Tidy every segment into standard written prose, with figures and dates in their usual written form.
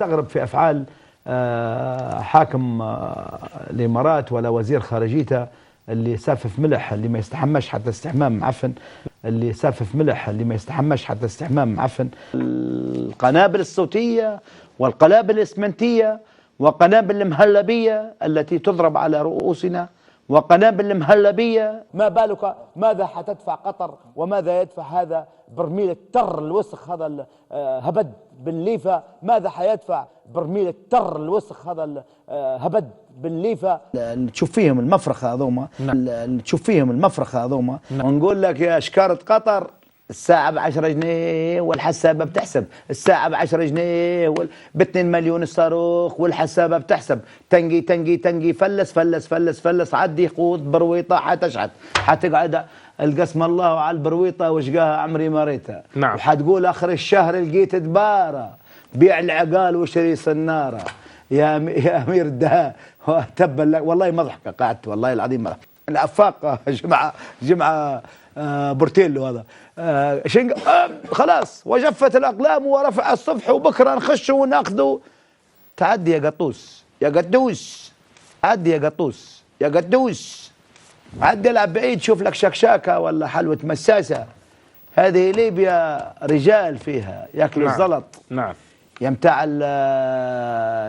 استغرب في أفعال حاكم الإمارات ولا وزير خارجيته اللي سافف ملح، اللي ما يستحماش حتى استحمام معفن، اللي سافف ملح اللي ما يستحماش حتى استحمام معفن. القنابل الصوتية والقنابل الإسمنتية وقنابل المهلبية التي تضرب على رؤوسنا وقنابل المهلبية. ما بالك ماذا حتدفع قطر وماذا يدفع هذا برميل التر الوسخ هذا هبد بن ليفة؟ ماذا حيدفع برميل التر الوسخ هذا هبد بن ليفة؟ تشوف فيهم المفرخة هذوما، تشوف فيهم المفرخة هذوما، ونقول لك يا شكارة قطر الساعة ب10 جنيه والحسابة بتحسب، الساعة ب10 جنيه ب2 مليون الصاروخ والحسابة بتحسب. تنقي تنقي تنقي فلس فلس فلس فلس، عدي قوت برويطة حتشحت، حتقعد القسم الله على البرويطة وشقاها عمري ما ريتها. نعم. وحتقول آخر الشهر لقيت دبارة بيع العقال وشري صنارة يا أمير ده تبا لك. والله مضحكة قعدت والله العظيم مضحكة. الأفاق جمعة بورتيلو هذا خلاص وجفت الأقلام ورفع الصفح وبكرة نخش وناخذه. تعدي يا قطوس يا قدوس، عدي يا قطوس يا قدوس، عدي العب بعيد شوف لك شكشاكة ولا حلوة مساسة. هذه ليبيا رجال فيها ياكلوا الزلط. نعم. يا متاع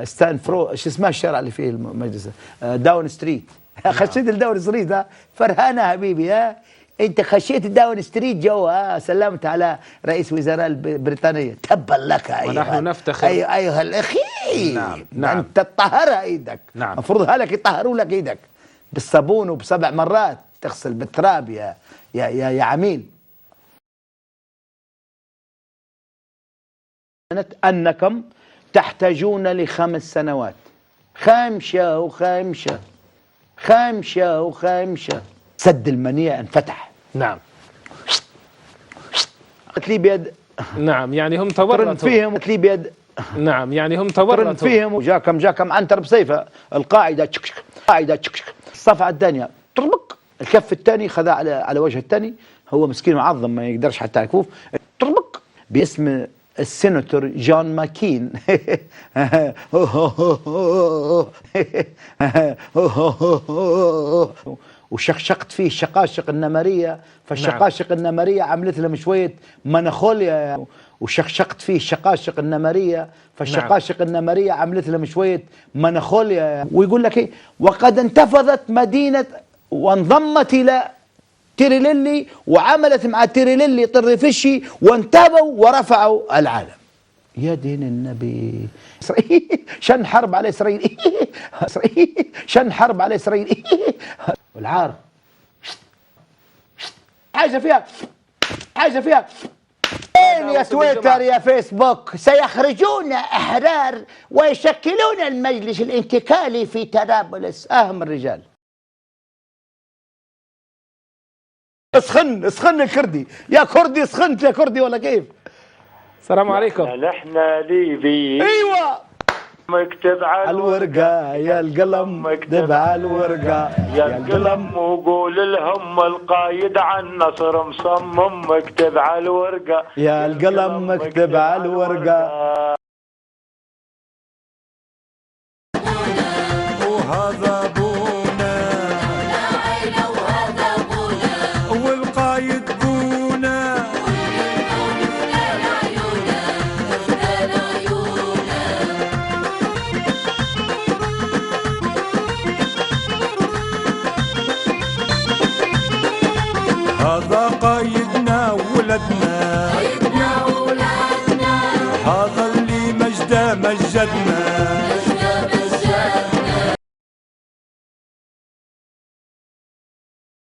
ستانفرو شو اسمها الشارع اللي فيه المجلس داون ستريت. خشيت الداون ستريت ها فرهانة حبيبي ها، انت خشيت الداون ستريت جوا سلمت على رئيس وزراء البريطانية. تبا لك ايها ونحن نفتخر ايها الاخي. نعم. انت تطهرها ايدك. نعم. المفروض هلك يطهروا لك ايدك بالصابون وب7 مرات تغسل بالتراب يا عميل. أنكم تحتاجون ل5 سنوات، خامشة وخامشة خامشة وخامشة. سد المنيع انفتح. نعم. لي بيد. نعم يعني هم تورطوا فيهم لي بيد. نعم يعني هم تورطوا فيهم. وجاكم عنتر بسيفه القاعدة قاعدة الصفعة الثانية تربك الكف الثاني خذا على وجه الثاني، هو مسكين معظم ما يقدرش حتى على الكفوف. تربك باسم السيناتور جون ماكين. وشقشقت فيه الشقاشق النمرية، فالشقاشق النمرية عملت لهم شوية مناخوليا. وشقشقت فيه الشقاشق النمرية، فالشقاشق النمرية عملت لهم شوية مناخوليا. ويقول لك ايه، وقد انتفضت مدينة وانضمت إلى تيريليلي وعملت مع تيريليلي طرفشي وانتبوا ورفعوا العالم. يا دين النبي. شن حرب على إسرائيل. شن حرب على إسرائيل. والعار حاجة فيها يا تويتر يا فيسبوك سيخرجون أحرار ويشكلون المجلس الانتقالي في طرابلس. أهم الرجال. اسخن الكردي يا كردي، اسخنت يا كردي ولا كيف؟ السلام عليكم. نحن ليبي. ايوه مكتب على الورقة يا القلم، مكتب على الورقة يا القلم، وقول لهم القايد عن النصر مصمم. مكتب على الورقة يا القلم، مكتب على الورقة. وهذا بونا وهذا بونا والقايد بونا هذا قايدنا ولدنا هذا اللي مجده مجدنا.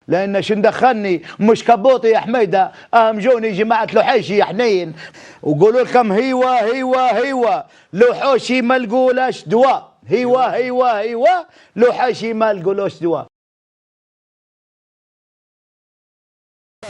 لأن شندخلني مش كبوطي يا حميدة، أهمجوني جماعة لحيشي يا حنين وقولوا لكم هيوا لحوشي ما لقولش دواء. هيوا لحيشي ما لقولوش دواء.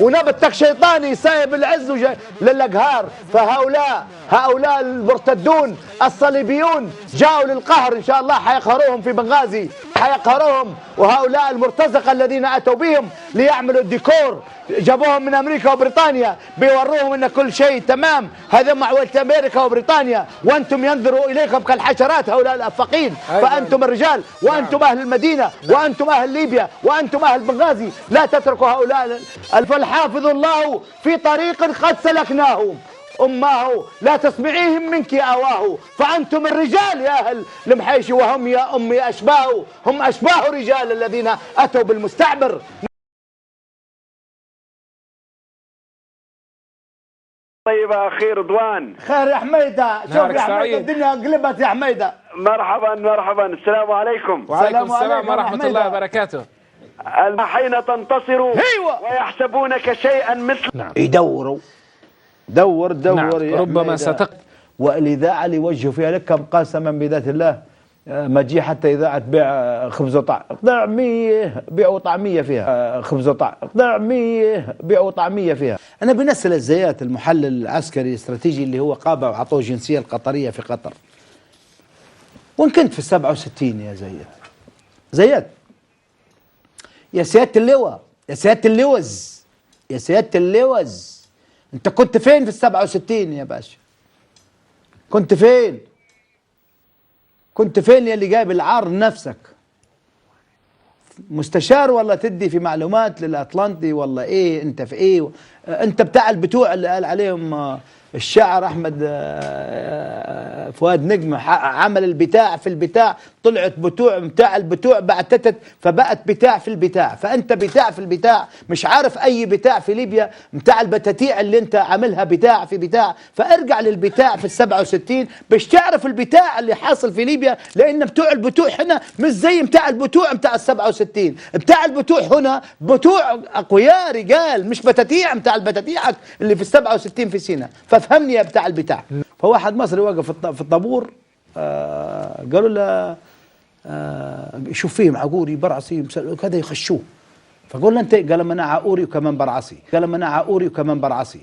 ونبتك شيطاني سايب العز للأقهار. فهؤلاء المرتدون الصليبيون جاءوا للقهر، إن شاء الله حيقهروهم في بنغازي. حيقهرهم. وهؤلاء المرتزقة الذين أتوا بهم ليعملوا الديكور جابوهم من أمريكا وبريطانيا بيوروهم أن كل شيء تمام، هذا معولة أمريكا وبريطانيا، وأنتم ينظروا إليكم كالحشرات هؤلاء الأفاقين. فأنتم الرجال وأنتم أهل المدينة وأنتم أهل ليبيا وأنتم أهل بنغازي، لا تتركوا هؤلاء. فالحافظ الله في طريق قد سلكناه، أماه لا تسمعيهم منك آواه. فأنتم الرجال يا أهل المحيش، وهم يا أمي أشباه، هم أشباه رجال الذين أتوا بالمستعمر. طيب أخي رضوان. خير يا حميدة، شوف يا حميدة الدنيا قلبت يا حميدة. مرحبا مرحبا، السلام عليكم. وعليكم السلام ورحمة الله وبركاته. حين تنتصر ويحسبونك شيئا مثل يدوروا دور نعم. ربما والإذاعة اللي يوجهوا فيها لك كم قسما بذات الله ما تجي حتى إذاعة بيع خبز وطعم طعمية بيعوا طعمية فيها، خبز وطعم طعمية بيعوا طعمية فيها. أنا بنسل الزيات المحلل العسكري الاستراتيجي اللي هو قابع وعطوه الجنسية القطرية في قطر، وإن كنت في 67 يا زيات يا سيادة اللواء، يا سيادة اللوز، يا سيادة اللوز، أنت كنت فين في 67 يا باشا؟ كنت فين؟ كنت فين يا اللي جايب العار لنفسك؟ مستشار ولا تدي في معلومات للأطلنطي ولا إيه؟ أنت في إيه؟ أنت بتاع البتوع اللي قال عليهم الشاعر أحمد فؤاد نجم عمل البتاع في البتاع، طلعت بتوع بتاع البتوع بعتتت فبقت بتاع في البتاع. فأنت بتاع في البتاع، مش عارف أي بتاع في ليبيا بتاع البتاتيع اللي أنت عاملها بتاع في بتاع. فارجع للبتاع في 67 باش تعرف البتاع اللي حاصل في ليبيا، لأن بتوع البتوع هنا مش زي بتاع البتوع بتاع 67. بتاع البتوع هنا بتوع أقوياء رجال، مش بتاتيع بتاع البتاتيعك اللي في 67 في سيناء. فافهمني يا بتاع البتاع. فواحد مصري وقف في الطابور، قالوا له شوف فيهم عقوري برعصي كذا يخشوه. فقال له انت؟ قال لما انا عقوري وكمان برعصي. قال لما انا عقوري وكمان برعصي.